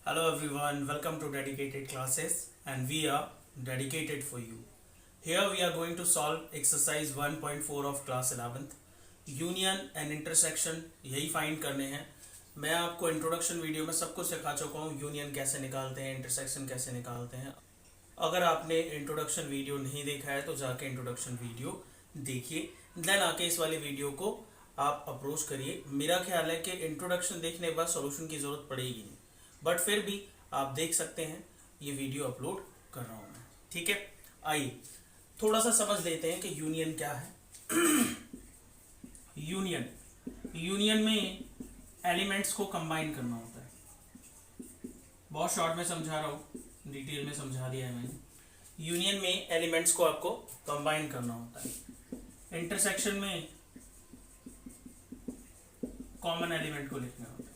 Hello everyone, welcome to Dedicated Classes and we are dedicated for you. Here we are going to solve exercise 1.4 of class 11th. Union and intersection यही find करने हैं. मैं आपको introduction video में सब कुछ सिखा चुका हूँ. यूनियन कैसे निकालते हैं, इंटरसेक्शन कैसे निकालते हैं. अगर आपने इंट्रोडक्शन वीडियो नहीं देखा है तो जाके इंट्रोडक्शन वीडियो देखिए, देन आके इस वाली वीडियो को आप अप्रोच करिए. मेरा ख्याल है कि इंट्रोडक्शन देखने के बाद सॉल्यूशन की जरूरत पड़ेगी नहीं, बट फिर भी आप देख सकते हैं. ये वीडियो अपलोड कर रहा हूं मैं, ठीक है. आइए थोड़ा सा समझ लेते हैं कि यूनियन क्या है. यूनियन में एलिमेंट्स को कंबाइन करना होता है. बहुत शॉर्ट में समझा रहा हूं, डिटेल में समझा दिया है मैंने. यूनियन में एलिमेंट्स को आपको कंबाइन करना होता है. इंटरसेक्शन में कॉमन एलिमेंट को लिखना होता है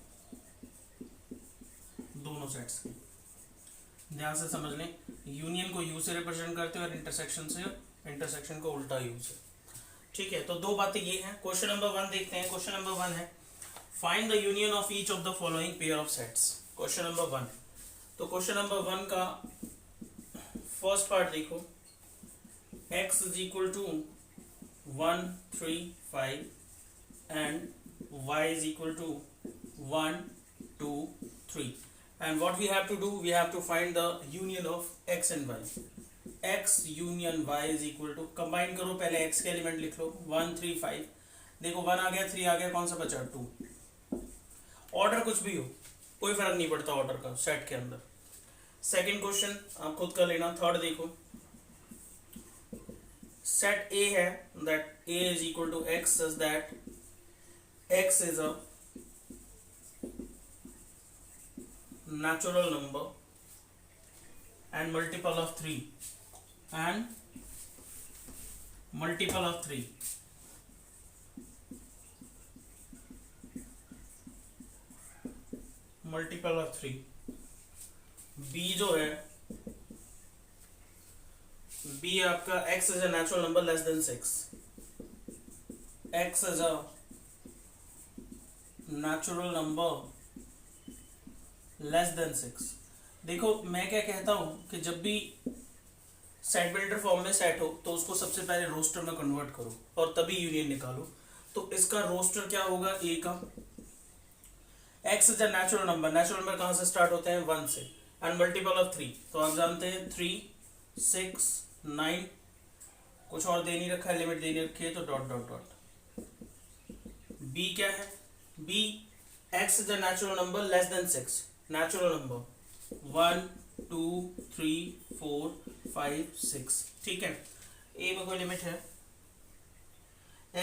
दोनों सेट्स के. ध्यान से समझ लें, यूनियन को यू से रिप्रेजेंट करते हैं और इंटरसेक्शन को उल्टा यू से. ठीक है, तो दो बातें ये हैं. क्वेश्चन नंबर 1 देखते हैं. क्वेश्चन नंबर 1 है find the union of each of the following pair of sets. Question number 1. तो क्वेश्चन नंबर 1 का फर्स्ट पार्ट देखो. x is equal to 1 3 5 and y is equal to 1 2 3, and what we have to do, we have to find the union of x and y. x union y is equal to, combine करो. पहले x के element लिख लो. 1 3 5. देखो 1 आ गया, 3 आ गया, कौन सा बचा? 2. ऑर्डर कुछ भी हो, कोई फर्क नहीं पड़ता ऑर्डर का सेट के अंदर. सेकंड क्वेश्चन आप खुद कर लेना. थर्ड देखो, सेट A है, that A is equal to x such that x is a natural number and multiple of 3 multiple of 3. B जो है, B आपका x is a natural number less than 6. x is a natural number less than 6. देखो मैं क्या कहता हूं कि जब भी सेट बिल्डर फॉर्म में सेट हो तो उसको सबसे पहले रोस्टर में कन्वर्ट करो और तभी यूनियन निकालो. तो इसका रोस्टर क्या होगा? ए का x is a natural number. Natural number कहां से स्टार्ट होते हैं? 1 से. एंड मल्टीपल ऑफ 3, तो आप जानते हैं 3 6 9. कुछ और दे नहीं रखा है, लिमिट दे नहीं रखी है, तो डॉट डॉट डॉट. बी क्या है? B x is a natural number less than 6. Natural number 1 2 3 4 5 6. ठीक है. ए में कोई लिमिट है?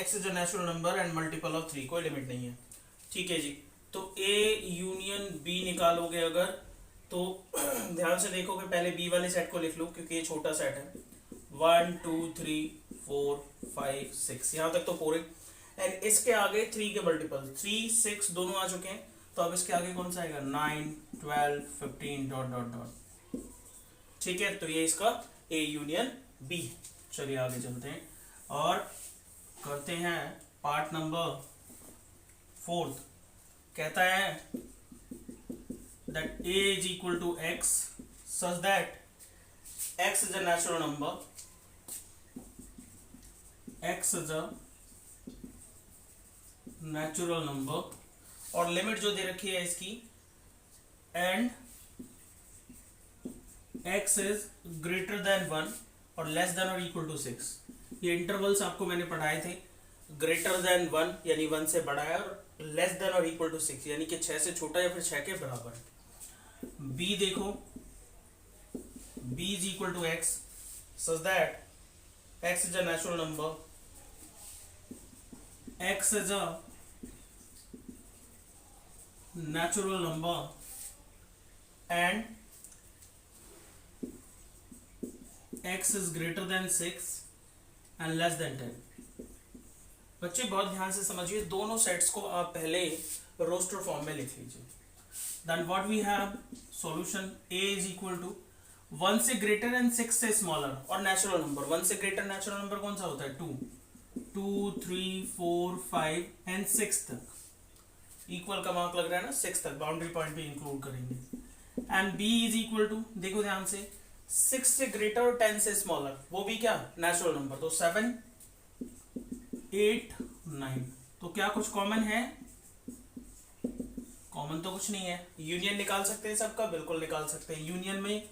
x is a natural number and multiple of 3, कोई लिमिट नहीं है. ठीक है जी. तो a यूनियन b निकालोगे अगर, तो ध्यान से देखो कि पहले b वाले सेट को लिख लो क्योंकि ये छोटा सेट है. 1 2 3 4 5 6, यहां तक तो पूरे. एंड इसके आगे 3 के मल्टीपल 3 6 दोनों आ चुके हैं, तो अब इसके आगे कौन सा आएगा? 9 12 15 डॉट डॉट डॉट. ठीक है, तो ये इसका A यूनियन B. चलिए आगे चलते हैं और करते हैं पार्ट नंबर 4. कहता है that A is equal to x such that x is a natural number, x is a natural number, और लिमिट जो दे रखी है इसकी, and x is greater than 1 और less than or equal to 6. ये intervals आपको मैंने पढ़ाए थे. ग्रेटर देन 1 यानी 1 से बड़ा है, और लेस देन और इक्वल टू 6 यानी कि 6 से छोटा या फिर 6 के बराबर है. b देखो, b is equal to x such that x is a natural number, x is a natural number and x is greater than 6 and less than 10. बच्चे बहुत ध्यान से समझिए, दोनों सेट्स को आप पहले रोस्टर फॉर्म में लिख लीजिए. Then what we have solution. a is equal to 1 से ग्रेटर एंड 6 से स्मॉलर और नेचुरल नंबर. 1 से ग्रेटर नेचुरल नंबर कौन सा होता है? 2 2 3 4 5 एंड 6 तक. इक्वल का मार्क लग रहा है ना, 6 तक. बाउंड्री पॉइंट भी इंक्लूड करेंगे. And B is equal to, देखो ध्यान से, 6 से ग्रेटर और 10 से स्मॉलर, वो भी क्या नेचुरल नंबर, तो 7 8 9, तो क्या कुछ कॉमन है? कॉमन तो कुछ नहीं है। यूनियन निकाल सकते हैं सबका, बिल्कुल निकाल सकते हैं। यूनियन में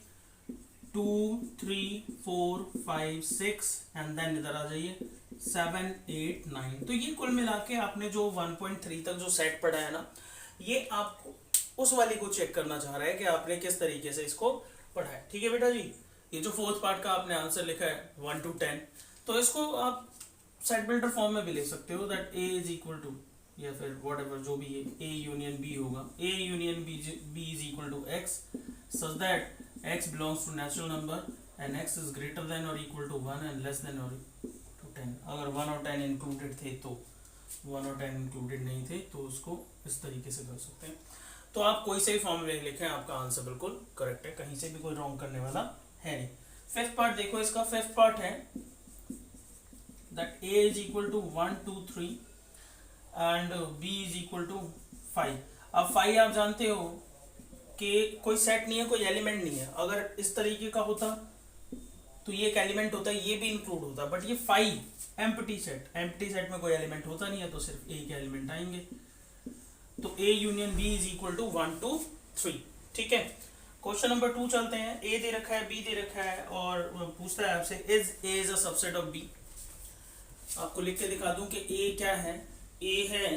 2 3 4 5 6 एंड देन इधर आ जाइए 7 8 9। तो ये कुल मिला के आपने जो 1.3 तक जो सेट पढ़ा है ना, ये आपको उस वाली को चेक करना चाह रहा है कि आपने किस तरीके से इसको पढ़ा है। ठीक है बेटा जी, ये जो फोर्थ पार्ट का आपने आंसर लिखा है 1 to 10, तो इसको आप सेट बिल्डर फॉर्म में भी ले सकते हो, that A is equal to, या फिर वॉट एवर जो भी है, ए यूनियन बी होगा, A union B is equal to X such that X belongs to natural number and X is greater than और equal to 1 and less than और to 10। अगर 1 और 10 इंक्लूडेड थे तो, 1 और 10 इंक्लूडेड नहीं थे तो उसको इस तरीके से कर सकते हैं। तो आप कोई से भी फॉर्म में लिखें, आपका आंसर बिल्कुल करेक्ट है, कहीं से भी कोई रॉन्ग करने वाला है नहीं। फिफ्थ पार्ट देखो, इसका फिफ्थ पार्ट है that a is equal to 1 2 3 and b is equal to 5। अब 5 आप जानते हो कि कोई सेट नहीं है, कोई एलिमेंट नहीं है। अगर इस तरीके का होता तो ये एक एलिमेंट होता, ये भी इंक्लूड होता, बट ये 5 एम्प्टी सेट में कोई एलिमेंट होता नहीं है, तो सिर्फ ए के एलिमेंट आएंगे। तो a union b is equal to 1 2 3। ठीक है, क्वेश्चन नंबर 2 चलते हैं। a दे रखा है, b दे रखा है और पूछता है आपसे is a is a subset of b। आपको लिख के दिखा दूं कि a क्या है। a है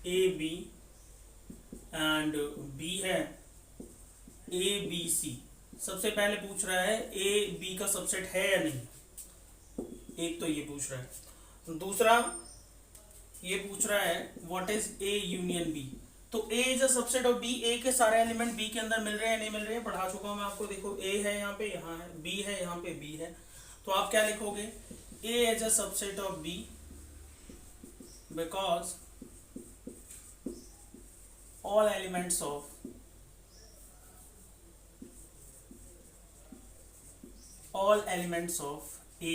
ए बी एंड b है ए बी सी। सबसे पहले पूछ रहा है ए बी का सबसेट है या नहीं, एक तो ये पूछ रहा है। दूसरा ये पूछ रहा है what is A union B. तो a is a subset of b, a के सारे एलिमेंट b के अंदर मिल रहे हैं नहीं मिल रहे हैं, पढ़ा चुका हूं मैं आपको। देखो a है यहाँ पे, यहाँ है, b है यहाँ पे, b है। तो आप क्या लिखोगे, A is a subset of B because all elements of A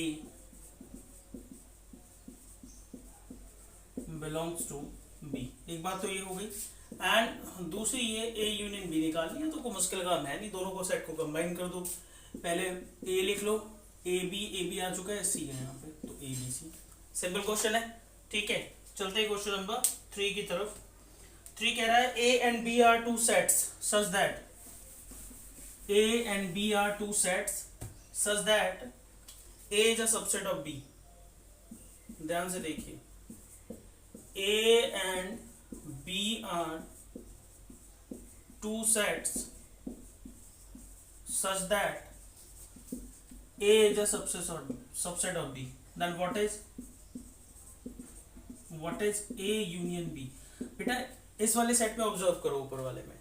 belongs to B। एक बात तो ये हो गई। एंड दूसरी ये A यूनियन B निकालनी है, तो कोई मुश्किल काम है नहीं, दोनों को सेट को कंबाइन कर दो। पहले A लिख लो, ए बी आ चुका है, सी है यहाँ पे, तो A B C. Simple question है। ठीक है, चलते हैं क्वेश्चन नंबर 3 की तरफ। 3 कह रहा है A and B are two sets such that A is a subset of B. ध्यान से देखिए, A and B are two sets such that A is a subset of B. Then what is A union B? बेटा इस वाले set में observe करो, ऊपर वाले में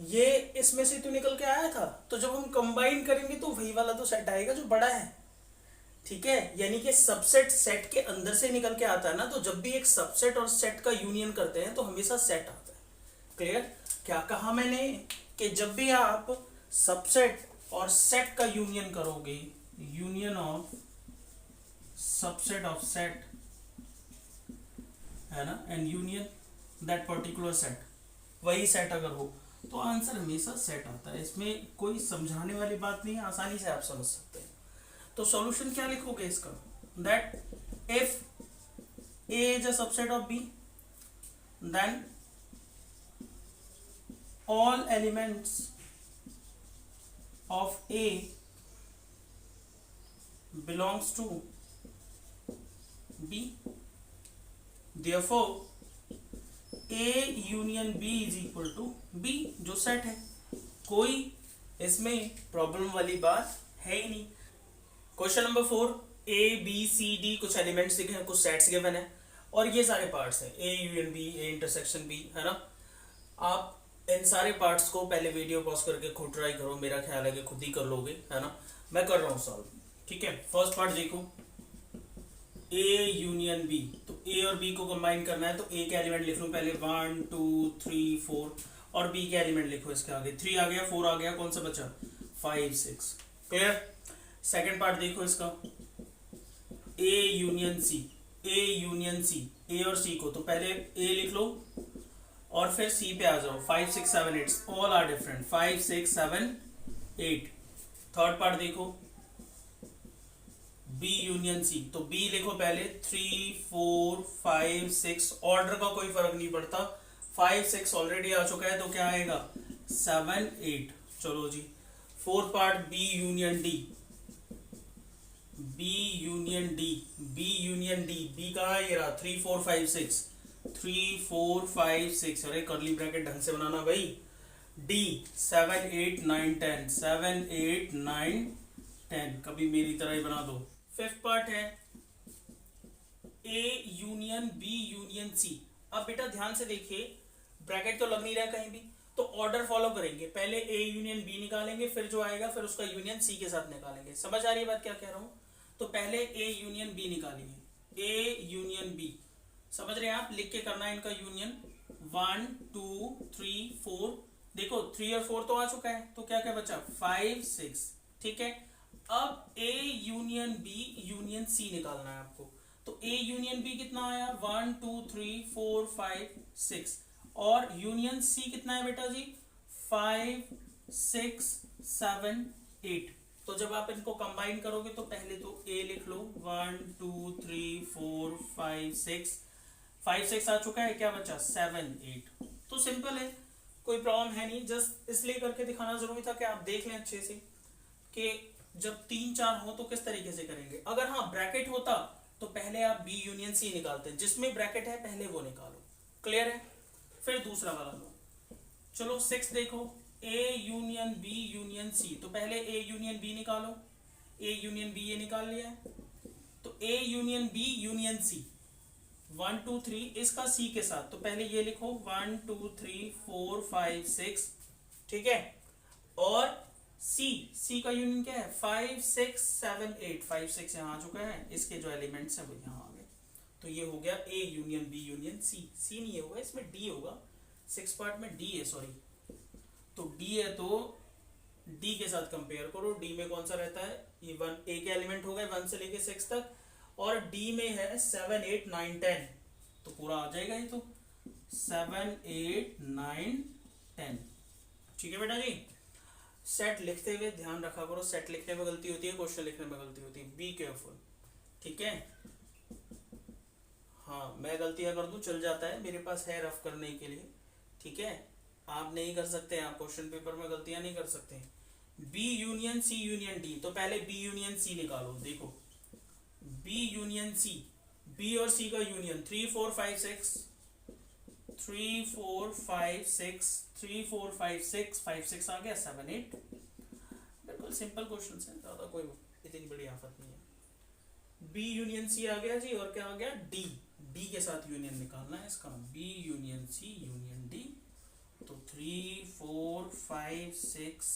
ये इसमें से तो निकल के आया था, तो जब हम कंबाइन करेंगे तो वही वाला तो सेट आएगा जो बड़ा है। ठीक है, यानी कि सबसेट सेट के अंदर से निकल के आता है ना, तो जब भी एक सबसेट और सेट का यूनियन करते हैं तो हमेशा सेट आता है। क्लियर? क्या कहा मैंने कि जब भी आप सबसेट और सेट का यूनियन करोगे, union of subset of set है ना, and union that particular set, वही सेट अगर हो तो आंसर हमेशा सेट आता है। इसमें कोई समझाने वाली बात नहीं है, आसानी से आप समझ सकते हैं। तो सॉल्यूशन क्या लिखोगे इसका, that if A is a subset of B then all elements of A belongs to B, therefore A union B is equal to B, जो सेट है। कोई इसमें प्रॉब्लम वाली बात है ही नहीं। Question number 4, A B C D कुछ elements दिखे हैं, कुछ सेट्स गिवन है और ये सारे पार्ट्स हैं, A union B, A intersection B, है ना। आप इन सारे पार्ट्स को पहले वीडियो पॉज करके खुद ट्राई करो, मेरा ख्याल है कि खुद ही कर लोगे, है ना। मैं कर रहा हूँ सॉल्व। ठीक है, फर्स्ट पार्ट देखो, ए यूनियन बी, तो ए और बी को कंबाइन करना है, तो ए के एलिमेंट लिख लो पहले 1 2 3 4 और बी के एलिमेंट लिखो इसके आगे, 3 आ गया, 4 आ गया, कौन सा बचा 5 6। क्लियर? सेकेंड पार्ट देखो इसका, A union C, A union C, ए और सी को, तो पहले ए लिख लो और फिर सी पे आ जाओ, 5 6 7 8 all are different, 5 6 7 8। Third part देखो, बी यूनियन सी, तो बी लिखो पहले, 3 4 5 6, ऑर्डर का कोई फर्क नहीं पड़ता, 5 6 ऑलरेडी आ चुका है तो क्या आएगा 7 8। चलो जी, fourth part B union D, B union D, B union D, B कहाँ है ये रहा, 3 4 5 6, 3 4 5 6, अरे करली ब्रैकेट ढंग से बनाना भाई। डी 7 8 9 10, 7 8 9 10, कभी मेरी तरह ही बना दो। फिफ्थ पार्ट है A union B union C. अब बेटा ध्यान से देखिए, ब्रैकेट तो लग नहीं रहा कहीं भी, तो ऑर्डर फॉलो करेंगे, पहले ए यूनियन बी निकालेंगे, फिर जो आएगा फिर उसका यूनियन सी के साथ निकालेंगे। समझ आ रही है बात क्या कह रहा हूं? तो पहले ए यूनियन बी निकालेंगे, ए यूनियन बी, समझ रहे हैं आप, लिख के करना है इनका यूनियन, 1 2 3 4, देखो 3 और 4 तो आ चुका है, तो क्या क्या बचा 5 6, ठीक है। अब A union B union C निकालना है आपको, तो ए यूनियन बी कितना आया 1 2 3 4 5 6, और यूनियन सी कितना है बेटा जी 5 6 7 8। तो जब आप इनको कंबाइन करोगे तो पहले तो ए लिख लो, 1 2 3 4 5 6, 5 6 आ चुका है, क्या बचा 7 8। तो सिंपल है, कोई प्रॉब्लम है नहीं, जस्ट इसलिए करके दिखाना जरूरी था कि आप देख लें अच्छे से कि जब 3 4 हो तो किस तरीके से करेंगे। अगर हाँ ब्रैकेट होता तो पहले आप बी यूनियन सी निकालते हैं, जिसमें ब्रैकेट है पहले वो निकालो, क्लियर है। फिर दूसरा वाला लो, चलो 6 देखो, A union B union C, तो पहले ए यूनियन बी निकालो, ए यूनियन बी ये निकाल लिया है, तो A union B union C 1 2 3 इसका सी के साथ, तो पहले ये लिखो 1 2 3 4 5 6, ठीक है। और सी का यूनियन क्या है 5 6 7 8, 5 6 यहाँ आ चुका है, इसके जो एलिमेंट्स हैं वो यहाँ आ गए, तो ये हो गया A union B union C. C नहीं होगा इसमें, डी होगा, 6 पार्ट में डी है, सॉरी, तो डी है तो डी के साथ कंपेयर करो, डी में कौन सा रहता है, ये 1, ए के एलिमेंट हो गए 1 से लेके 6 तक, और डी में है 7 8 9 10, तो पूरा आ जाएगा ये, तो 7 8 9 10, ठीक है बेटा जी। सेट लिखते हुए ध्यान रखा करो, सेट लिखने में गलती होती है, क्वेश्चन लिखने में गलती होती है, बी केयरफुल, ठीक है। हाँ मैं गलतियां कर दूं चल जाता है, मेरे पास है रफ करने के लिए, ठीक है, आप नहीं कर सकते, आप क्वेश्चन पेपर में गलतियां नहीं कर सकते। B union C union D, तो पहले बी यूनियन सी निकालो, देखो बी यूनियन सी, बी और सी का यूनियन 3 4 5 6, 3 4 5 6, 3 4 5 6, 5 6 आ गया 7 8, बिल्कुल सिंपल क्वेश्चन है, ज्यादा कोई इतनी बड़ी आफत नहीं है। बी यूनियन सी आ गया जी, और क्या आ गया डी, डी के साथ यूनियन निकालना है इसका, B union C union D, तो 3 4 5 6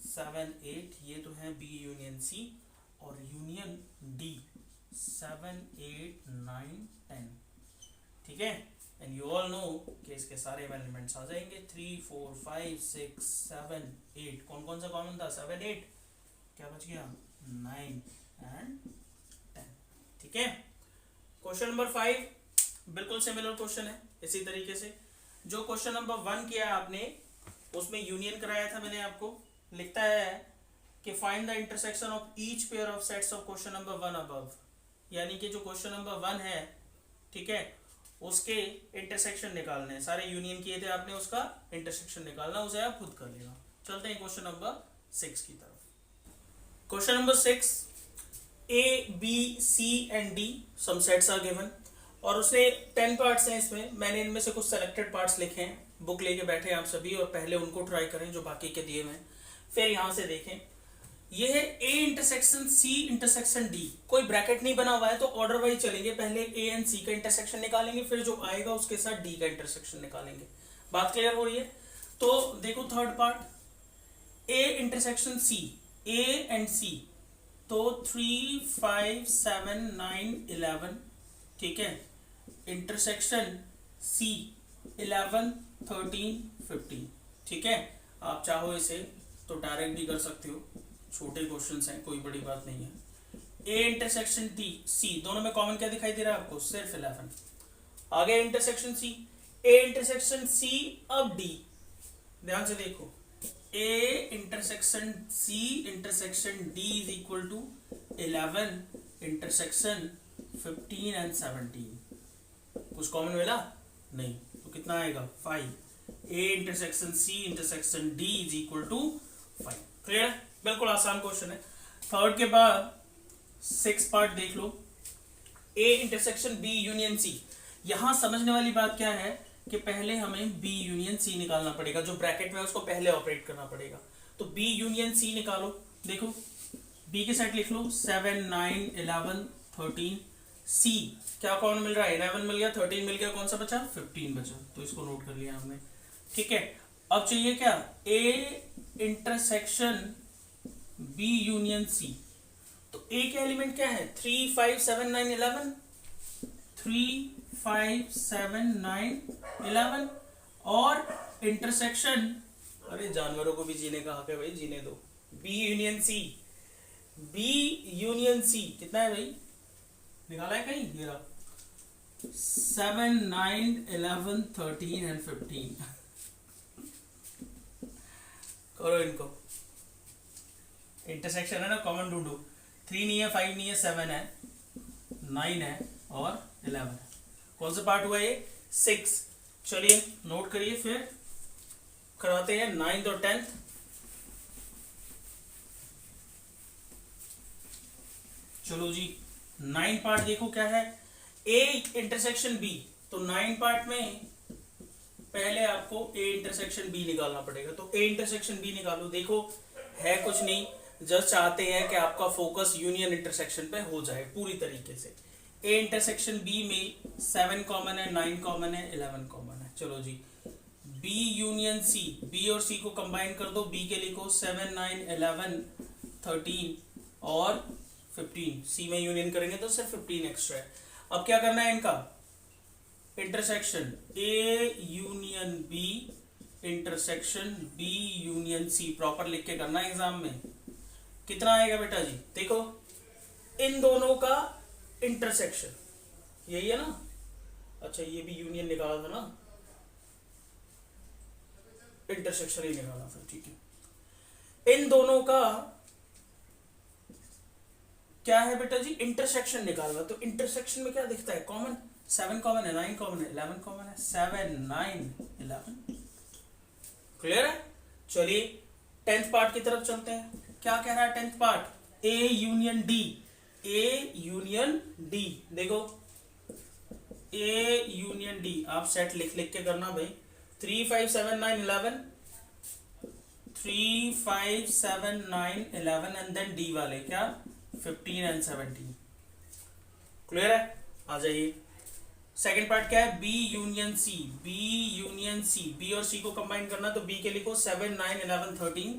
7 8 ये तो है बी यूनियन सी, और यूनियन डी 7 8 9 10, ठीक है। एंड यू ऑल नो कि इसके सारे एलिमेंट्स आ जाएंगे 3 4 5 6 7 8, कौन कौन सा कॉमन था 7 8, क्या बच गया 9 एंड 10, ठीक है। क्वेश्चन नंबर 5 बिल्कुल सिमिलर क्वेश्चन है, इसी तरीके से जो क्वेश्चन नंबर 1 किया आपने उसमें यूनियन कराया था मैंने आपको, लिखता है कि find the intersection of each pair of sets of question number 1 above, यानी कि जो क्वेश्चन नंबर 1 है, ठीक है, उसके इंटरसेक्शन निकालने हैं, सारे यूनियन किए थे आपने, उसका इंटरसेक्शन निकालना, उसे आप खुद कर लेना। चलते हैं क्वेश्चन नंबर 6 की तरफ। Question number 6, A B C and D some sets are given, और उसने 10 पार्ट्स हैं इसमें, मैंने इनमें से कुछ सेलेक्टेड पार्ट्स लिखे हैं, बुक लेके बैठे आप सभी, और पहले उनको ट्राई करें जो बाकी के दिए हुए हैं, फिर यहां से देखें। ये है A intersection C intersection D, कोई ब्रैकेट नहीं बना हुआ है तो ऑर्डर वाइज चलेंगे, पहले ए एंड सी का इंटरसेक्शन निकालेंगे, फिर जो आएगा उसके साथ डी का इंटरसेक्शन निकालेंगे। बात क्लियर हो रही है? तो देखो third part A intersection C, A and C, तो 3 5 7 9 11, ठीक है, इंटरसेक्शन सी 11 13 15, ठीक है। आप चाहो इसे तो डायरेक्ट भी कर सकते हो, छोटे क्वेश्चंस हैं, कोई बड़ी बात नहीं है। ए इंटरसेक्शन डी सी, दोनों में कॉमन क्या दिखाई दे रहा है आपको, सिर्फ 11। आगे इंटरसेक्शन सी, ए इंटरसेक्शन सी अब डी, ध्यान से देखो, A intersection C intersection D is equal to 11 intersection 15 and 17। कुछ कॉमन मिला नहीं, तो कितना आएगा 5। A intersection C intersection D is equal to 5। Clear है, बिल्कुल आसान क्वेश्चन है। थर्ड के बाद 6 पार्ट देख लो, A intersection B union C. यहां समझने वाली बात क्या है कि पहले हमें बी यूनियन सी निकालना पड़ेगा, जो ब्रैकेट में उसको पहले ऑपरेट करना पड़ेगा। तो बी यूनियन सी निकालो, देखो बी के सेट लिख लो 7 9 11 13। सी क्या कौन मिल रहा है, 11 मिल गया, 13 मिल गया, कौन सा बचा 15 बचा, तो इसको नोट कर लिया हमने। ठीक है, अब चाहिए क्या, A intersection B union C. तो ए के एलिमेंट क्या है 3 5 7 9 11, 3 5 7 9 11, और इंटरसेक्शन, अरे जानवरों को भी जीने का हक है भाई, जीने दो, B union C. B union C कितना है भाई, निकाला है कहीं, ये रहा 7 9 11 13 एंड 15। करो इनको, इंटरसेक्शन है ना, कॉमन ढूंढो। 3 नहीं है, 5 नहीं है, 7 है, 9 है और 11 है। कौन सा पार्ट हुआ ये 6। चलिए नोट करिए, फिर कराते हैं 9th और 10th। चलो जी 9 पार्ट देखो क्या है, ए इंटरसेक्शन बी। तो 9 पार्ट में पहले आपको ए इंटरसेक्शन बी निकालना पड़ेगा, तो ए इंटरसेक्शन बी निकालो। देखो है कुछ नहीं, जस्ट चाहते हैं कि आपका फोकस यूनियन इंटरसेक्शन पे हो जाए पूरी तरीके से। ए इंटरसेक्शन बी में 7 कॉमन है, 9 कॉमन है, 11 कॉमन है। चलो जी बी यूनियन सी, बी और सी को कंबाइन कर दो, बी के लिखो 7 9 11 13 और 15। सी में यूनियन करेंगे तो सिर्फ 15 एक्स्ट्रा है। अब क्या करना है इनका, intersection A union B intersection B union C, proper लिख के करना है एग्जाम में। कितना आएगा बेटा जी, देखो इन दोनों का इंटरसेक्शन, यही है ना, अच्छा ये भी यूनियन निकाला था ना, इंटरसेक्शन ही निकाला था, ठीक है। इन दोनों का क्या है बेटा जी, इंटरसेक्शन निकालना। तो इंटरसेक्शन में क्या दिखता है, कॉमन 7 कॉमन है, 9 कॉमन है, 11 कॉमन है, 7 9 11। क्लियर है। चलिए 10th पार्ट की तरफ चलते हैं। क्या कह रहा है 10th पार्ट, ए यूनियन डी। ए यूनियन डी, देखो ए यूनियन डी, आप सेट लिख लिख के करना भाई। 3 5 7 9 11, 3 5 7 9 11 एंड देन डी वाले क्या 15 एंड 17। क्लियर है, आ जाइए। सेकेंड पार्ट क्या है, B union C. B union C, B और सी को कंबाइन करना, तो बी के लिखो 7 9 11 13,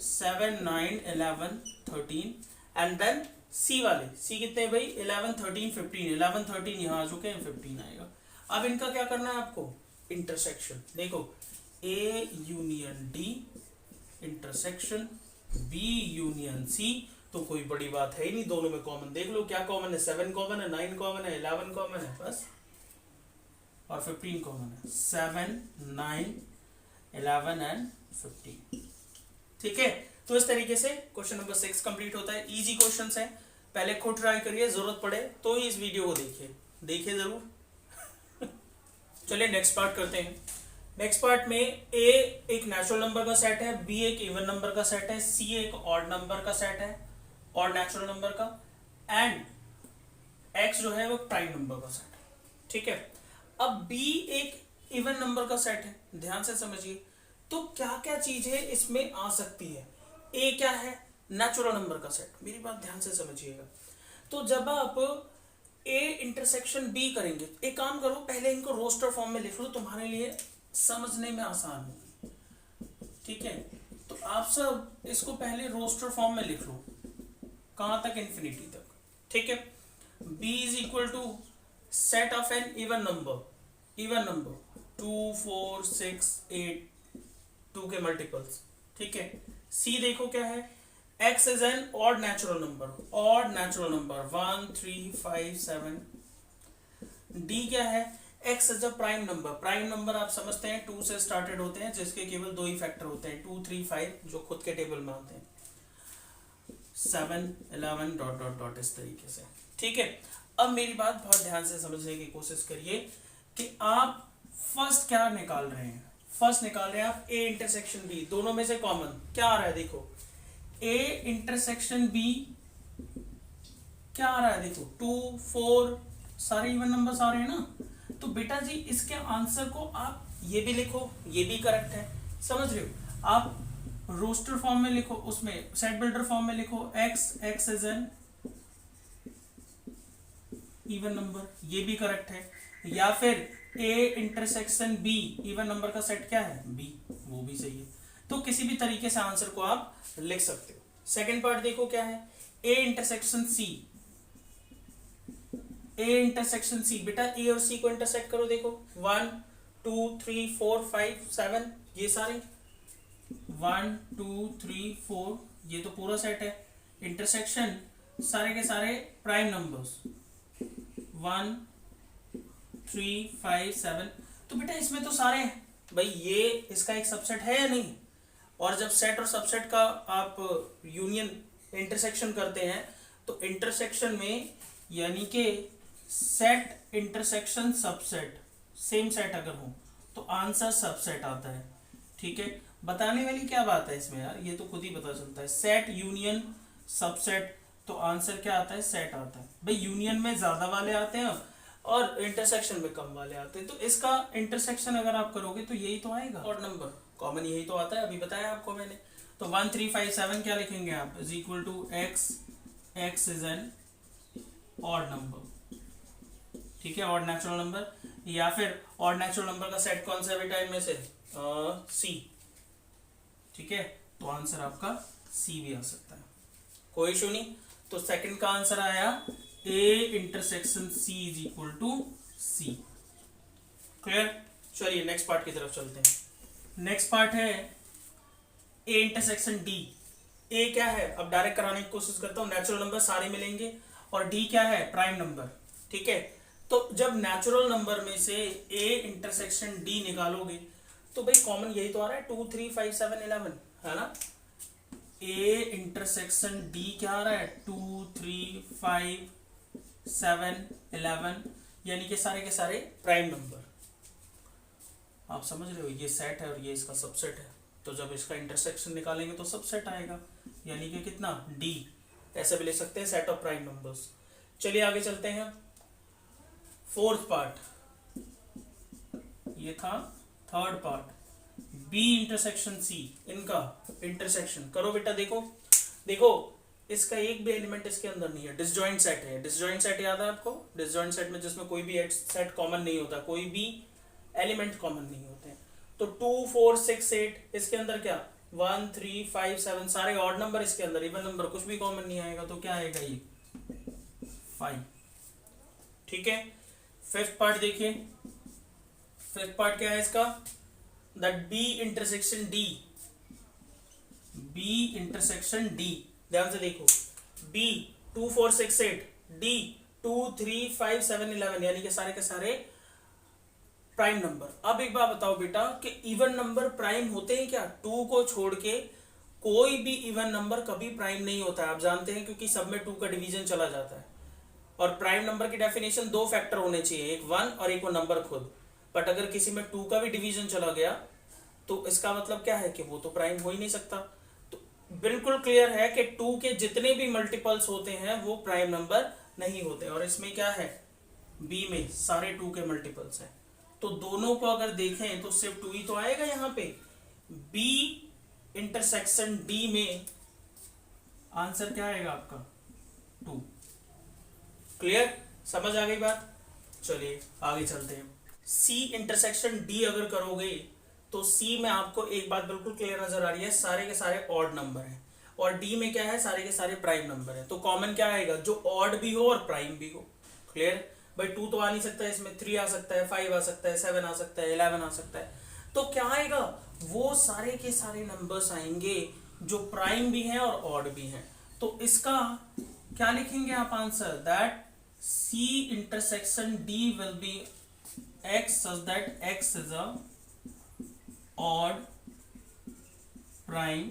7 9 11 13 एंड देन सी वाले, सी कितने भाई 11 13 15, 11 13 यहां आ चुके हैं, 15 आएगा। अब इनका क्या करना है आपको, इंटरसेक्शन। देखो A union D intersection B union C, तो कोई बड़ी बात है ही नहीं, दोनों में कॉमन देख लो। क्या कॉमन है, 7 कॉमन है, 9 कॉमन है, 11 कॉमन है बस, और 15 कॉमन है, 7 9 11 एंड 15। ठीक है, तो इस तरीके से क्वेश्चन नंबर 6 कंप्लीट होता है। इजी क्वेश्चन है, पहले खुद ट्राई करिए, जरूरत पड़े तो ही इस वीडियो को देखिए जरूर। चलिए नेक्स्ट पार्ट करते हैं। नेक्स्ट पार्ट में ए एक नेचुरल नंबर का सेट है, बी एक इवन नंबर का सेट है, सी एक ऑड नंबर का सेट है, ऑड नेचुरल नंबर का, एंड एक्स जो है वो प्राइम नंबर का सेट है। ठीक है, अब बी एक इवन नंबर का सेट है, ध्यान से समझिए। तो क्या क्या चीजें इसमें आ सकती है, ए क्या है, नेचुरल नंबर का सेट, मेरी बात ध्यान से समझिएगा। तो जब आप ए इंटरसेक्शन बी करेंगे, एक काम करो पहले इनको रोस्टर फॉर्म में लिख लो, तुम्हारे लिए समझने में आसान होगी। ठीक है, तो आप सब इसको पहले रोस्टर फॉर्म में लिख लो, कहां तक, इंफिनिटी तक। ठीक है, b is equal to set of an even number 2 4 6 8, 2 के मल्टीपल्स। ठीक है, c देखो क्या है, x is an odd natural number 1 3 5 7। d क्या है, x is a prime number. Prime number आप समझते हैं 2 से स्टार्टेड होते हैं जिसके केवल 2 ही फैक्टर होते हैं, 2 3 5 जो खुद के टेबल में आते हैं, 7 11 डॉट डॉट डॉट इस तरीके से। ठीक है, अब मेरी बात बहुत ध्यान से समझने की कोशिश करिए कि आप फर्स्ट क्या निकाल रहे हैं। फर्स्ट निकाल रहे हैं आप a इंटरसेक्शन b, दोनों में से कॉमन क्या आ रहा है, देखो a इंटरसेक्शन b क्या आ रहा है, देखो 2 4 सारे इवन नंबर्स आ रहे हैं ना। तो बेटा जी इसके आंसर को आप ये भी लिखो, ये भी करेक्ट है, समझ रहे हो। आप रोस्टर फॉर्म में लिखो, उसमें सेट बिल्डर फॉर्म में लिखो x is an even number, ये भी करेक्ट है। या फिर a intersection b even number का सेट क्या है b, वो भी सही है। तो किसी भी तरीके से आंसर को आप लिख सकते हो। सेकंड पार्ट देखो क्या है, a intersection c, a intersection c, बेटा a और c को इंटरसेक्ट करो, देखो 1 2 3 4 5 7 ये सारे 1 2 3 4 ये तो पूरा सेट है। इंटरसेक्शन सारे के सारे प्राइम नंबर्स 1 3 5 7, तो बेटा इसमें तो सारे हैं भाई, ये इसका एक सबसेट है या नहीं। और जब सेट और सबसेट का आप यूनियन इंटरसेक्शन करते हैं तो इंटरसेक्शन में यानी कि set intersection subset same set अगर हो तो आंसर सबसेट आता है। ठीक है, बताने वाली क्या बात है इसमें यार, ये तो खुद ही पता चलता है। सेट यूनियन सबसेट तो आंसर क्या आता है, सेट आता है। भाई यूनियन में ज्यादा वाले आते हैं और इंटरसेक्शन में कम वाले आते हैं, तो इसका इंटरसेक्शन अगर आप करोगे तो यही तो आएगा, ऑड नंबर कॉमन यही तो आता है, अभी बताया आपको मैंने। तो 1 3 5 7 क्या लिखेंगे आप, is equal to x is an odd number. ठीक है, ऑड नेचुरल नंबर। या फिर ऑड नेचुरल नंबर का सेट कौन सा है बेटा इनमें से, c। ठीक है, तो आंसर आपका c भी आ सकता है, कोई इशू नहीं। तो सेकंड का आंसर आया a intersection c is equal to c। Clear, चलिए नेक्स्ट पार्ट की तरफ चलते हैं। नेक्स्ट पार्ट है a इंटरसेक्शन d। a क्या है, अब डायरेक्ट कराने की कोशिश करता हूं, नेचुरल नंबर सारे मिलेंगे, और d क्या है, प्राइम नंबर। ठीक है, तो जब नेचुरल नंबर में से a इंटरसेक्शन d निकालोगे तो भाई कॉमन यही तो आ रहा है, 2 3 5 7 11 है ना। a इंटरसेक्शन d क्या आ रहा है, 2 3 5 7 11, यानी कि सारे के सारे प्राइम नंबर। आप समझ रहे हो, ये सेट है और ये इसका सबसेट है, तो जब इसका इंटरसेक्शन निकालेंगे तो सबसेट आएगा, यानी कि कितना, d। ऐसे भी ले सकते हैं, सेट ऑफ प्राइम नंबर्स। चलिए आगे चलते हैं। फोर्थ पार्ट, ये था third part, b intersection c, इनका इंटरसेक्शन करो बेटा। देखो देखो इसका एक भी एलिमेंट इसके अंदर नहीं है, डिसजॉइंट सेट है। डिसजॉइंट सेट याद है आपको, डिसजॉइंट सेट में जिसमें कोई भी सेट कॉमन नहीं होता, कोई भी एलिमेंट कॉमन नहीं होते हैं। तो 2 4 6 8 इसके अंदर क्या, 1 3 5 7 सारे ऑड नंबर इसके अंदर, इवन नंबर कुछ भी कॉमन नहीं आएगा, तो क्या आएगा ये 5। ठीक है, फिफ्थ पार्ट देखिए, फिफ्थ पार्ट क्या है इसका, that b intersection d, b intersection d, ध्यान से देखो, b 2 4 6 8, d 2 3 5 7 11, यानी कि सारे के सारे प्राइम नंबर। अब एक बात बताओ बेटा कि इवन नंबर प्राइम होते हैं क्या, 2 को छोड़ के कोई भी इवन नंबर कभी प्राइम नहीं होता है, आप जानते हैं, क्योंकि सब में 2 का डिवीजन चला जाता है। और प्राइम नंबर की डेफिनेशन 2 फैक्टर होने चाहिए, एक 1 और एक वो नंबर खुद। बट अगर किसी में 2 का भी डिवीजन चला गया तो इसका मतलब क्या है कि वो तो प्राइम हो ही नहीं सकता। तो बिल्कुल क्लियर है कि 2 के जितने भी मल्टीपल्स होते हैं वो प्राइम नंबर नहीं होते, और इसमें क्या है, b में सारे 2 के मल्टीपल्स हैं। तो दोनों को अगर देखें तो सिर्फ 2 ही तो आएगा यहाँ पे। b इंटरसेक्शन d में आंसर क्या आएगा आपका, 2। क्लियर, समझ आ गई बात। चलिए आगे चलते हैं। c इंटरसेक्शन d अगर करोगे तो c में आपको एक बात बिल्कुल क्लियर नजर आ रही है, सारे के सारे ऑड नंबर हैं, और d में क्या है, सारे के सारे प्राइम नंबर हैं। तो कॉमन क्या आएगा, जो ऑड भी हो और प्राइम भी हो। क्लियर भाई, 2 तो आ नहीं सकता है इसमें, 3 आ सकता है, 5 आ सकता है, 7 आ सकता है, 11 आ सकता है। तो क्या आएगा, वो सारे के सारे नंबर्स आएंगे जो प्राइम भी हैं और ऑड भी हैं। तो इसका क्या लिखेंगे आप answer, that c intersection d will be x such that x is a odd prime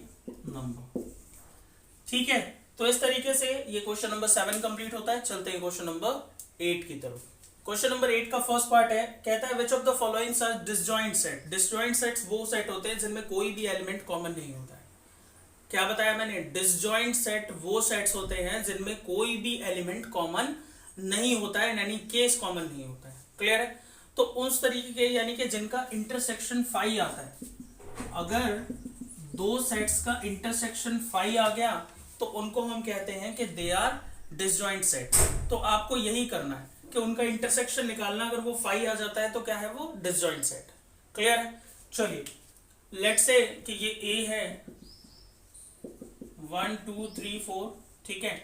number। ठीक है, तो इस तरीके से ये क्वेश्चन नंबर 7 कंप्लीट होता है। चलते हैं क्वेश्चन नंबर 8 की तरफ। क्वेश्चन नंबर 8 का फर्स्ट पार्ट है, कहता है which of the followings are disjoint set. Disjoint sets वो सेट होते हैं जिनमें कोई भी एलिमेंट कॉमन नहीं होता है। क्या बताया मैंने? डिसजॉइंट सेट वो सेट्स होते हैं जिनमें कोई भी एलिमेंट कॉमन नहीं होता है, यानी केस कॉमन नहीं होता है। क्लियर है? तो उस तरीके के यानी कि जिनका इंटरसेक्शन फाई आता है, अगर दो सेट्स का इंटरसेक्शन फाई आ गया तो उनको हम कहते हैं कि दे आर डिसजॉइंट सेट। तो आपको यही करना है कि उनका इंटरसेक्शन निकालना, अगर वो फाई आ जाता है तो क्या है? वो डिसजॉइंट सेट। क्लियर है? चलिए लेट्स से कि ये ए है 1 2 3 4, ठीक है,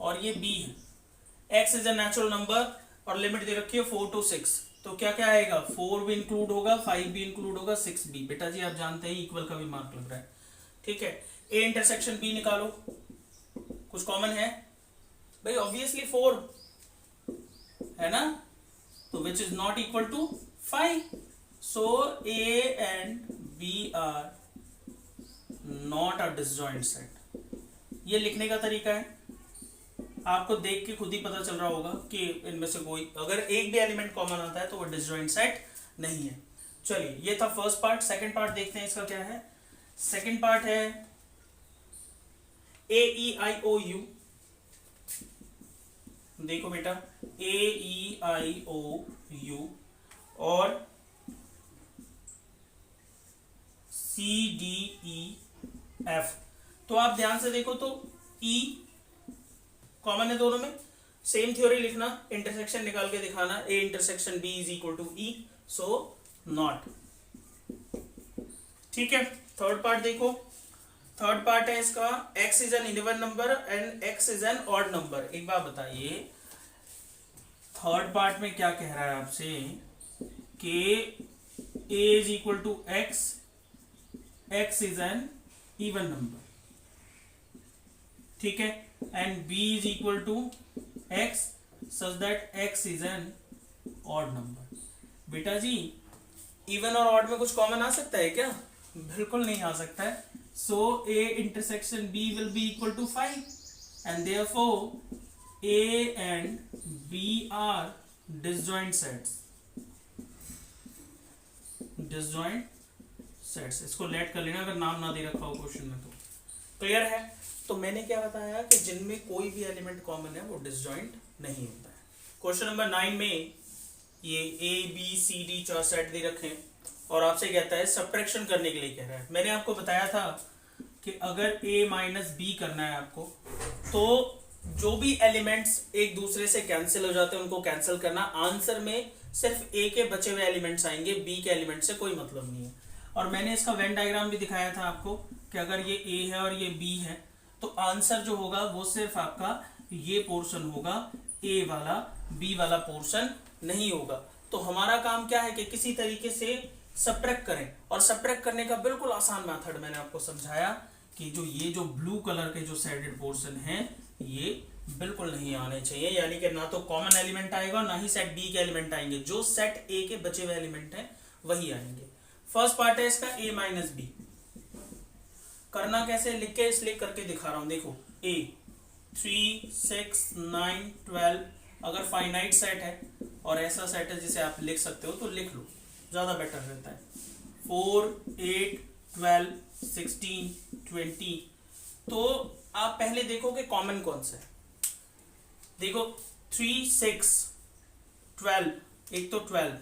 और ये बी है। X is a natural number और लिमिट दे रखी है 4 to 6, तो क्या क्या आएगा? 4 भी इंक्लूड होगा, 5 भी इंक्लूड होगा, 6 भी। बेटा जी आप जानते हैं इक्वल का भी मार्क लग रहा है। ठीक है, ए इंटरसेक्शन बी निकालो, कुछ कॉमन है भाई? ऑब्वियसली 4 है ना, तो which is not equal to 5, so A and B are not a disjoint set. ये लिखने का तरीका है, आपको देख के खुद ही पता चल रहा होगा कि इनमें से कोई अगर एक भी एलिमेंट कॉमन आता है तो वो डिसजॉइंट सेट नहीं है। चलिए ये था फर्स्ट पार्ट। सेकंड पार्ट देखते हैं इसका क्या है। सेकंड पार्ट है ए ई आई ओ यू। देखो बेटा, ए ई आई ओ यू और सी डी ई एफ। तो आप ध्यान से देखो तो ई कॉमन है दोनों में। सेम थ्योरी लिखना, इंटरसेक्शन निकाल के दिखाना, A intersection B is equal to E, so not. ठीक है, थर्ड पार्ट देखो। थर्ड पार्ट है इसका, x is an even number and x is an odd number. एक बात बताइए, थर्ड पार्ट में क्या कह रहा है आपसे कि a is equal to x, x is an even number, ठीक है, and b is equal to x such that x is an odd number. बेटा जी इवन और ऑड में कुछ कॉमन आ सकता है क्या? बिल्कुल नहीं आ सकता है। So A intersection B will be equal to 5 and therefore A and B are disjoint sets. Disjoint sets, इसको लेट कर लेना अगर नाम ना दे रखा हो क्वेश्चन में तो। क्लियर है? तो मैंने क्या बताया कि जिनमें कोई भी एलिमेंट कॉमन है वो डिसजॉइंट नहीं होता है। क्वेश्चन नंबर 9 में ये A B C D 4 set दे रखे हैं और आपसे कहता है सब्ट्रैक्शन करने के लिए कह रहा है। मैंने आपको बताया था कि अगर a माइनस बी करना है आपको, तो जो भी एलिमेंट्स एक दूसरे से कैंसिल हो जाते हैं उनको कैंसिल करना। आंसर में सिर्फ a के बचे हुए एलिमेंट्स आएंगे, b के एलिमेंट से कोई मतलब नहीं है। और मैंने इसका वेन डायग्राम भी दिखाया था आपको कि अगर ये a है और ये b है तो आंसर जो होगा वो सिर्फ आपका ये पोर्शन होगा, a वाला, b वाला पोर्शन नहीं होगा। तो हमारा काम क्या है कि किसी तरीके से सब्ट्रैक्ट करें, और सब्ट्रैक्ट करने का बिल्कुल आसान मेथड मैंने आपको समझाया कि जो ब्लू कलर के जो शेडेड पोर्शन हैं ये बिल्कुल नहीं आने चाहिए, यानी कि ना तो कॉमन एलिमेंट आएगा ना ही सेट बी के एलिमेंट आएंगे। जो सेट ए के बचे हुए एलिमेंट हैं वही आएंगे। फर्स्ट पार्ट है इसका ए माइनस बी। करना कैसे, लिख के इसलिए करके दिखा रहा हूं। देखो ए 3 6 9 12 अगर फाइनाइट सेट है और ऐसा सेट है जिसे आप लिख सकते हो तो लिख लो, ज्यादा बेटर रहता है। 4 8 12 16 20, तो आप पहले देखो कि कॉमन कौन सा है। देखो 3 6 12, एक तो 12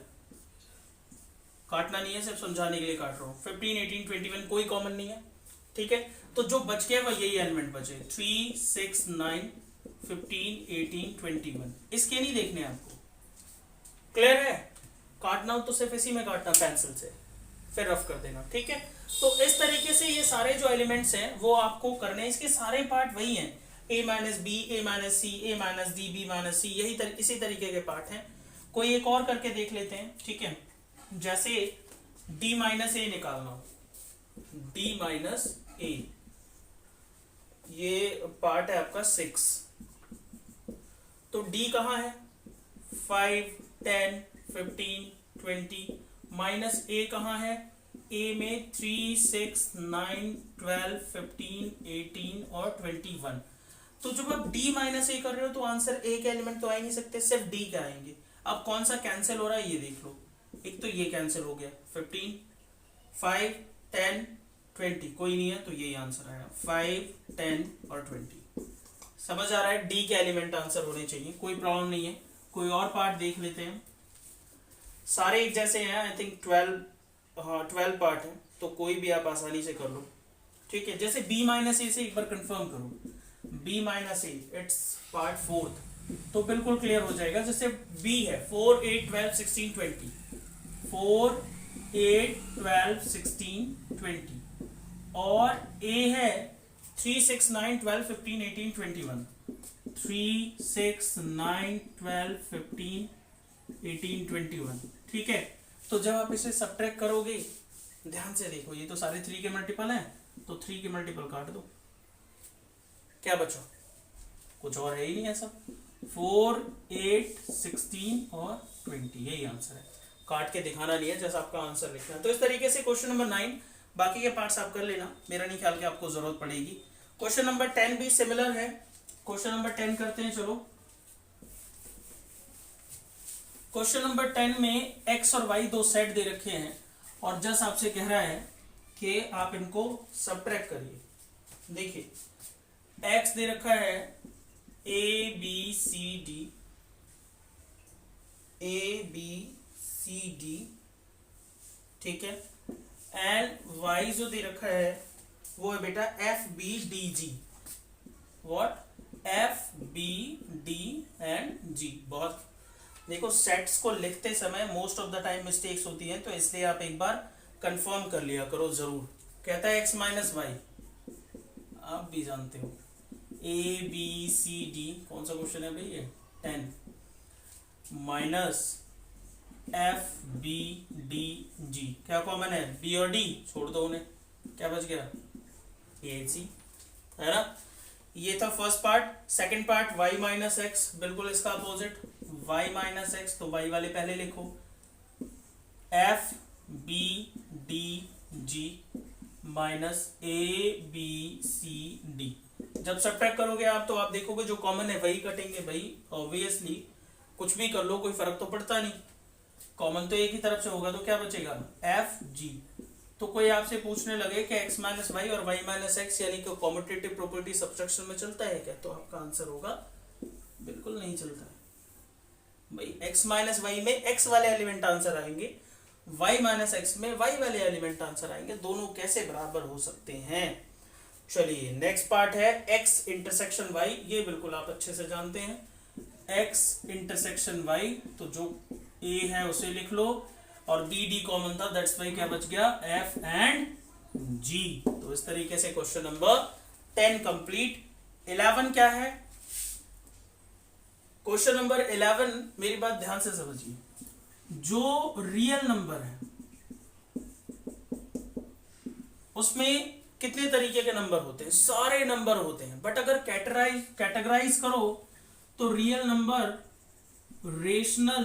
काटना नहीं है, सिर्फ समझाने के लिए काट रहा हूं। 15 18 21 कोई कॉमन नहीं है, ठीक है। तो जो बच गया वह यही एलिमेंट बचे, 3 6 9 15 18 21। इसके नहीं देखने आपको, क्लियर है? काटना हो तो सिर्फ इसी में काटना पेंसिल से, फिर रफ कर देना, ठीक है। तो इस तरीके से ये सारे जो एलिमेंट्स हैं वो आपको करने हैं। इसके सारे पार्ट वही हैं, a minus B, a minus C, a minus D, b minus C, यही इसी तरीके के पार्ट हैं। कोई एक और करके देख लेते हैं, ठीक है। जैसे d माइनस ए निकालना हो, d माइनस ए, ये पार्ट है आपका 6, तो d कहाँ है? 5 10 15 20 माइनस ए कहाँ है, ए में 3, 6, 9, 12, 15, 18 और 21। तो जब आप d माइनस ए कर रहे हो तो आंसर ए के एलिमेंट तो आ ही नहीं सकते, सिर्फ डी के आएंगे। अब कौन सा कैंसिल हो रहा है ये देख लो, एक तो ये कैंसिल हो गया, 15, 5, 10, 20 कोई नहीं है तो यही आंसर आएगा, 5, 10 और 20। समझ आ रहा है, डी के एलिमेंट आंसर होने चाहिए, कोई प्रॉब्लम नहीं है। कोई और पार्ट देख लेते हैं, सारे एक जैसे हैं, आई थिंक 12 पार्ट है, तो कोई भी आप आसानी से कर लो, ठीक है। जैसे b माइनस ए से एक बार कंफर्म करो, b minus A it's part 4th, तो बिल्कुल क्लियर हो जाएगा। जैसे b है 4, 8, 12, 16, 20, 4, 8, 12, 16, 20 और a है 3, 6, 9, 12, 15, 18, 21, 3, 6, 9, 12, 15, 18, 21, ठीक है। तो जब आप इसे सब्ट्रैक्ट करोगे, ध्यान से देखो, ये तो सारे 3 के मल्टीपल हैं, तो 3 के मल्टीपल काट दो, क्या बचा, कुछ और है ही नहीं ऐसा। 4, 8, 16 और 20 यही आंसर है, काट के दिखाना नहीं है, जैसा आपका आंसर लिखना है। तो इस तरीके से क्वेश्चन नंबर 9, बाकी के पार्ट्स आप कर लेना, मेरा नहीं ख्याल कि आपको जरूरत पड़ेगी। क्वेश्चन नंबर 10 भी सिमिलर है, क्वेश्चन नंबर 10 करते हैं, चलो। क्वेश्चन नंबर 10 में x और y दो सेट दे रखे हैं और जस्ट आपसे कह रहा है कि आप इनको सब्ट्रैक्ट करिए। देखिए x दे रखा है a b c d, ठीक है, एंड y जो दे रखा है वो है बेटा f b d g, what, f b d and g। बहुत देखो, सेट्स को लिखते समय most of the time mistakes होती हैं, तो इसलिए आप एक बार कंफर्म कर लिया करो जरूर। कहता है x माइनस वाई, आप भी जानते हो, a b c d, कौन सा क्वेश्चन है भाई ये, 10, minus f b d g, क्या कॉमन है, b और d, छोड़ दो उन्हें, क्या बच गया, a c, है ना। ये था first part. Second part y minus x, बिल्कुल इसका अपोजिट, y माइनस एक्स, तो y वाले पहले लिखो, f b d g minus a b c d। जब सब्ट्रैक्ट करोगे आप तो आप देखोगे जो कॉमन है वही कटेंगे भाई, ऑब्वियसली कुछ भी कर लो कोई फर्क तो पड़ता नहीं, कॉमन तो एक ही तरफ से होगा, तो क्या बचेगा, f g। तो कोई आपसे पूछने लगे कि x माइनस वाई और y माइनस एक्स यानी कि कॉम्यूटेटिव प्रॉपर्टी सब्सट्रैक्शन में चलता है क्या, तो आपका आंसर होगा बिल्कुल नहीं चलता है भाई। x माइनस वाई में x वाले एलिमेंट आंसर आएंगे, y माइनस एक्स में y वाले एलिमेंट आंसर आएंगे, दोनों कैसे बराबर हो सकते हैं। चलिए नेक्स्ट पार्ट है x इंटरसेक्शन y, ये बिल्कुल आप अच्छे से जानते हैं, x इंटरसेक्शन y, तो जो a है उसे लिख लो और b d कॉमन था, दैट्स वाई क्या बच गया, f एंड g। तो इस तरीके से क्वेश्चन नंबर 10 कंप्लीट। 11 क्या है, क्वेश्चन नंबर 11, मेरी बात ध्यान से समझिए, जो रियल नंबर है उसमें कितने तरीके के नंबर होते हैं, सारे नंबर होते हैं, बट अगर कैटेगराइज करो तो real number, rational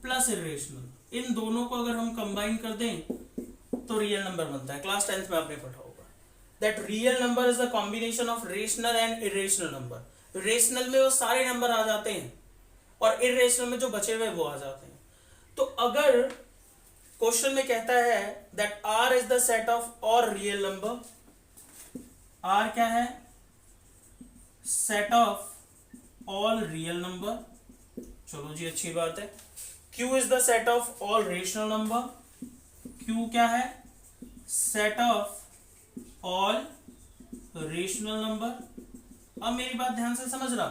plus irrational, इन दोनों को अगर हम कंबाइन कर दें तो रियल नंबर बनता है। क्लास 10th में आपने पढ़ा होगा that real number is the combination of rational and irrational number. Rational में वो सारे नंबर आ जाते हैं और इरेशनल में जो बचे हुए वो आ जाते हैं। तो अगर क्वेश्चन में कहता है that R is the set of all real number, R क्या है, set of all real number, चलो जी अच्छी बात है। Q is the set of all rational number, Q क्या है, set of all rational number. अब मेरी बात ध्यान से समझना,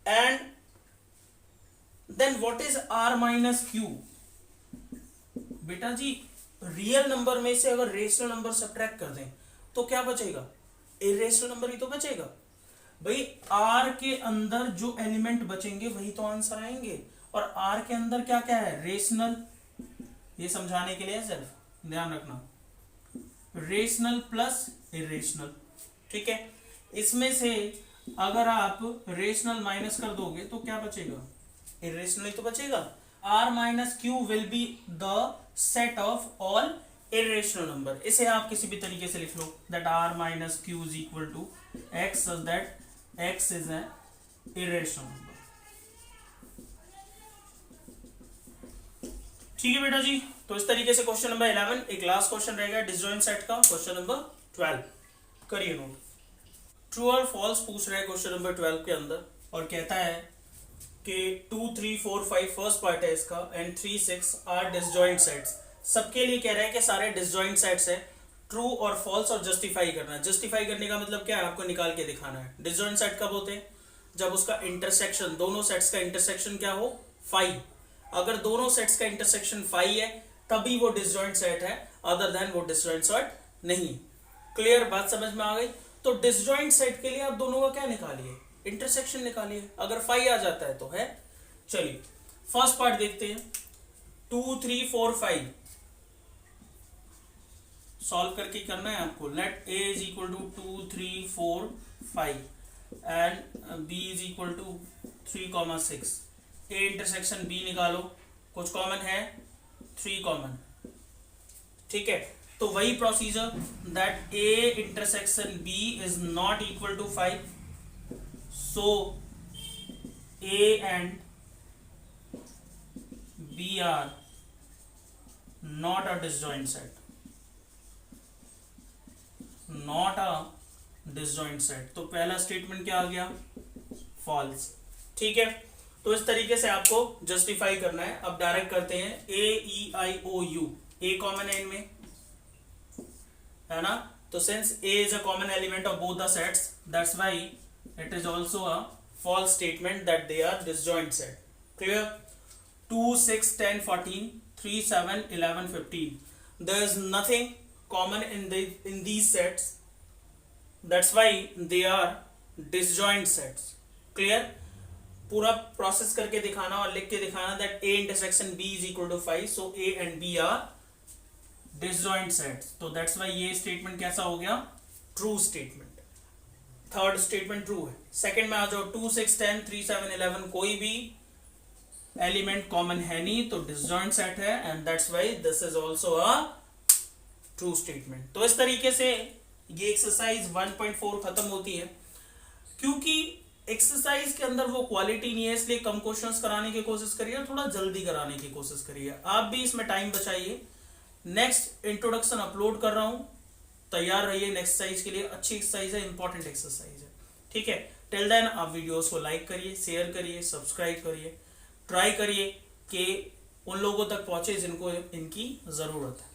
and then what is R minus Q। बेटा जी रियल नंबर में से अगर रेशनल नंबर सब्ट्रैक्ट कर दें तो क्या बचेगा, इरेशनल नंबर ही तो बचेगा भाई। R के अंदर जो एलिमेंट बचेंगे वही तो आंसर आएंगे, और R के अंदर क्या क्या है, रेशनल, ये समझाने के लिए सिर्फ ध्यान रखना, रेशनल प्लस इरेशनल, ठीक है। इसमें से अगर आप रेशनल माइनस कर दोगे तो क्या बचेगा, इरेशनल ही तो बचेगा। r minus Q will be the set of all irrational number. इसे आप किसी भी तरीके से लिख लो that r minus Q is equal to x such that x is an irrational number. ठीक है बेटा जी, तो इस तरीके से क्वेश्चन नंबर 11 एक लास्ट क्वेश्चन रहेगा डिसजॉइंट सेट का, क्वेश्चन नंबर 12 करिए नोट। ट्रू और फॉल्स पूछ रहे हैं क्वेश्चन नंबर 12 के अंदर और कहता है कि 2 3 4 5 फर्स्ट पार्ट है इसका एंड 3 6 आर डिसजॉइंट सेट्स। सबके लिए कह रहे हैं कि सारे डिसजॉइंट सेट्स है, ट्रू और फॉल्स और जस्टिफाई करना है। जस्टिफाई करने का मतलब क्या है, आपको निकाल के दिखाना है। डिसजॉइंट सेट कब होते हैं, जब उसका इंटरसेक्शन, दोनों सेट्स का इंटरसेक्शन क्या हो, 5। अगर दोनों सेट्स का इंटरसेक्शन 5 है तभी वो डिसजॉइंट सेट है, अदर देन वो डिसजॉइंट सेट नहीं। क्लियर, बात समझ में आ गई। तो डिसजॉइंट सेट के लिए आप दोनों का क्या निकालिए, इंटरसेक्शन निकालिए। अगर 5 आ जाता है तो है। चलिए फर्स्ट पार्ट देखते हैं, 2 3 4 5 सॉल्व करके करना है आपको। Let a is equal to 2 3 4 5 and b is equal to 3 6। a intersection b निकालो, कुछ कॉमन है, 3 कॉमन। ठीक है, तो वही procedure that a intersection b is not equal to 5, so a and b are not a disjoint set, not a disjoint set. तो पहला statement क्या आ गया, फॉल्स। ठीक है, तो इस तरीके से आपको जस्टिफाई करना है। अब डायरेक्ट करते हैं, ए ई आई ओ यू, ए कॉमन है इनमें, है ना। तो since A is a common element of both the sets, that's why it is also a false statement that they are disjoint set. Clear. 2 6 10 14 3 7 11 15, there is nothing common in these sets, that's why they are disjoint sets. Clear। पूरा process करके दिखाना और लिख के दिखाना that a intersection b is equal to 5, so a and b are disjoint sets. तो that's why ये statement कैसा हो गया, true statement. Third statement true है। सेकंड में आ जाओ, 2 6 10 3 7 11 कोई भी एलिमेंट कॉमन है नहीं तो डिसजॉइंट सेट है, and that's why this is also a true statement. तो इस तरीके से ये एक्सरसाइज 1.4 खत्म होती है। क्योंकि एक्सरसाइज के अंदर वो क्वालिटी नहीं है, इसलिए कम क्वेश्चंस कराने की कोशिश करिए, थोड़ा जल्दी कराने की कोशिश करिए। आप भी इसमें टाइम बचाइए। नेक्स्ट इंट्रोडक्शन अपलोड कर रहा हूं, तैयार रहिए नेक्स्ट एक्सरसाइज के लिए। अच्छी एक्सरसाइज है, इंपॉर्टेंट एक्सरसाइज है। ठीक है, टिल देन आप वीडियोस को लाइक करिए, शेयर करिए, सब्सक्राइब करिए। ट्राई करिए कि उन लोगों तक पहुंचे जिनको इनकी जरूरत है।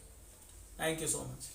Thank you so much.